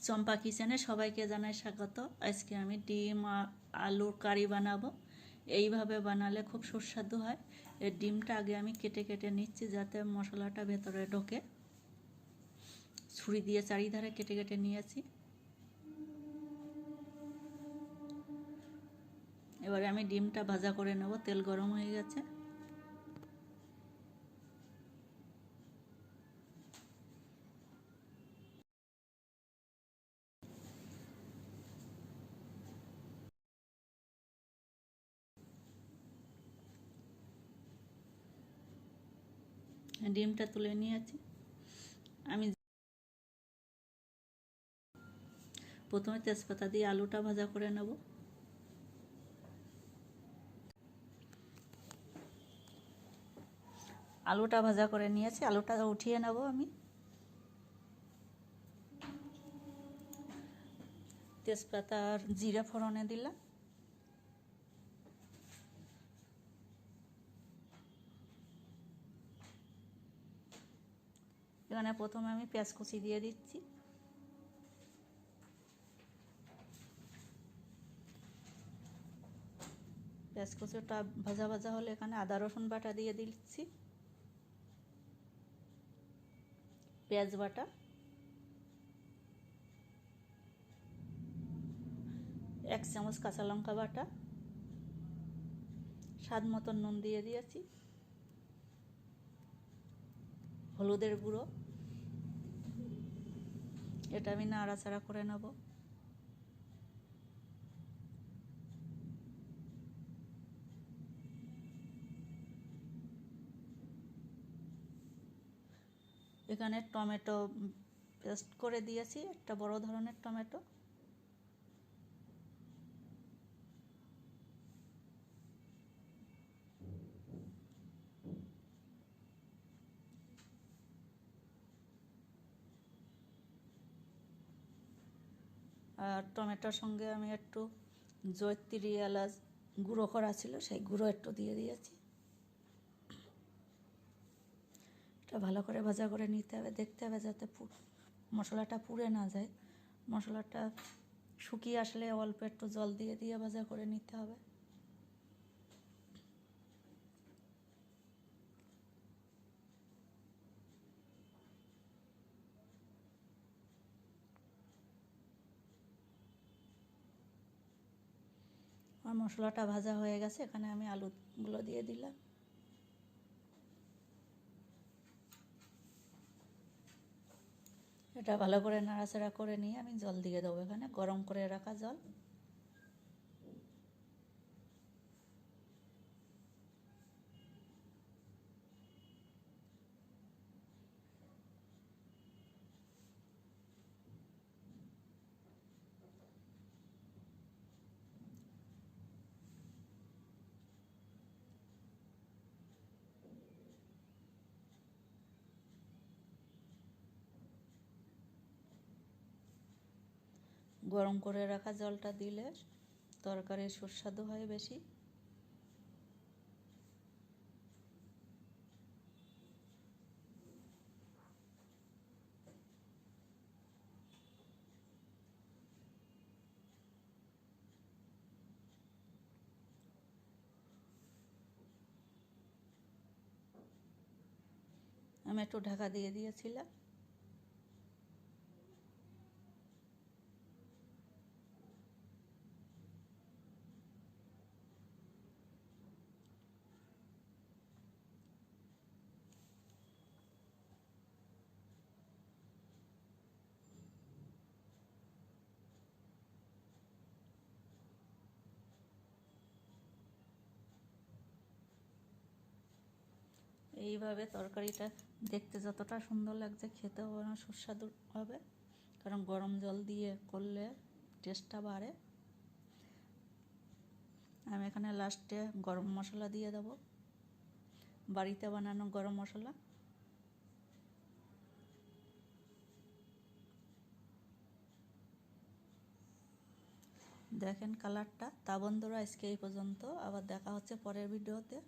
চম্পা কিচেনে সবাইকে জানাই স্বাগত। আজকে আমি ডিম আলুর কারি বানাবো। এইভাবে বানালে খুব সুস্বাদু হয়। এই ডিমটা আগে আমি কেটে কেটে নিচ্ছি যাতে মশলাটা ভেতরে ঢোকে। ছুরি দিয়ে চারিধারে কেটে কেটে নিয়েছি। এবারে আমি ডিমটা ভাজা করে নেব। তেল গরম হয়ে গেছে। ডিমটা তুলে নিয়েছি। আমি প্রথমে তেজপাতা দিয়ে আলুটা ভাজা করে নেব। আলুটা ভাজা করে নিয়েছি, আলুটা উঠিয়ে নেব। আমি তেজপাতা আর জিরা ফোড়নে দিলাম। এখানে প্রথমে আমি পেঁয়াজ কুচি দিয়ে দিচ্ছি। পেঁয়াজ কুচিটা ভাজা ভাজা হলে এখানে আদা রসুন বাটা দিয়ে দিচ্ছি, পেঁয়াজ বাটা, এক চামচ কাঁচা লঙ্কা বাটা, স্বাদ মতন নুন দিয়ে দিয়েছি, হলুদের গুঁড়ো। এটা আমি নাড়াচাড়া করে নেব। এখানে টমেটো পেস্ট করে দিয়েছি, একটা বড় ধরনের টমেটো। আর টমেটোর সঙ্গে আমি একটু জয়িত্রী এলাচ গুঁড়ো করা ছিল, সেই গুঁড়ো একটু দিয়ে দিয়েছি। এটা ভালো করে ভাজা করে নিতে হবে। দেখতে হবে যাতে মশলাটা পুড়ে না যায়। মশলাটা শুকিয়ে আসলে অল্প একটু জল দিয়ে দিয়ে ভাজা করে নিতে হবে। আর মশলাটা ভাজা হয়ে গেছে, এখানে আমি আলুগুলো দিয়ে দিলাম। এটা ভালো করে নাড়াচাড়া করে নিয়ে আমি জল দিয়ে দেবো। এখানে গরম করে রাখা জল। গরম করে রাখা জলটা দিলে তরকারির সুস্বাদু হয় বেশি। আমি একটু ঢাকা দিয়ে দিয়েছিলাম। এইভাবে তরকারিটা দেখতে যতটা সুন্দর লাগছে, খেতেও সুস্বাদু হবে, কারণ গরম জল দিয়ে করলে টেস্টটা বাড়ে। আমি এখানে লাস্টে গরম মশলা দিয়ে দেবো, বাড়িতে বানানো গরম মশলা। দেখেন কালারটা। তা বন্ধুরা, আজকে এই পর্যন্ত। আবার দেখা হচ্ছে পরের ভিডিওতে।